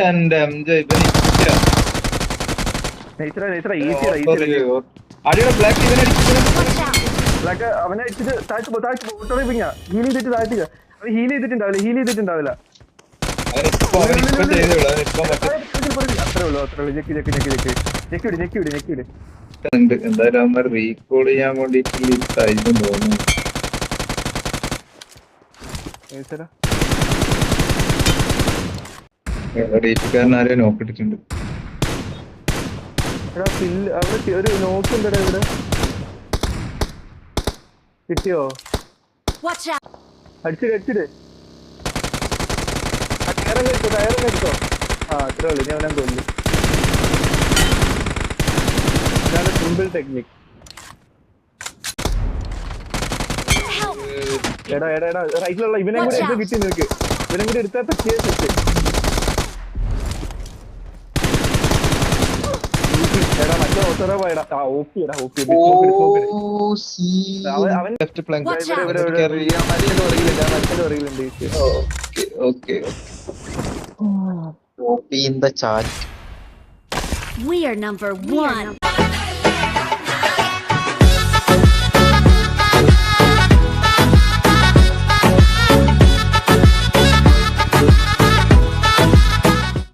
എന്റെ എംജെ ഇവന് അടിയുടെ ബ്ലാക്ക് ഇവനെ അവനെ അടിച്ചിട്ട് താഴ്ത്തു ഹീൽ ചെയ്തിട്ടുണ്ടാവില്ല അത്രേ ഉള്ളൂ ഞെക്കിവിട് എന്തായാലും അവന്മാർ റീകോൾ ചെയ്യാൻ വേണ്ടിട്ട് തോന്നുന്നു. ഡേറ്റുകാരൻ ആരെയും നോക്കിട്ടിട്ടുണ്ട്. ഒരു നോക്കുണ്ടോ ഇവിടെ കിട്ടിയോ? അടിച്ചിട്ട് ടയറും എടുത്തോ. അത്രേ ഉള്ളു. ഞാൻ അവനെ കൊല്ലു. ഇതാണ് സിമ്പിൾ ടെക്നിക്. എടാ റൈറ്റിലുള്ള ഇവനെ കൂടി എടുത്ത് കിട്ടി നിനക്ക്. ഇവനെ കൂടി എടുത്താൽ പറ്റിയ സെറ്റ്. എടാ മറ്റേ ഓസറ പോയടാ. ഓപ്പിയടാ അവൻ in the chat. We are number 1.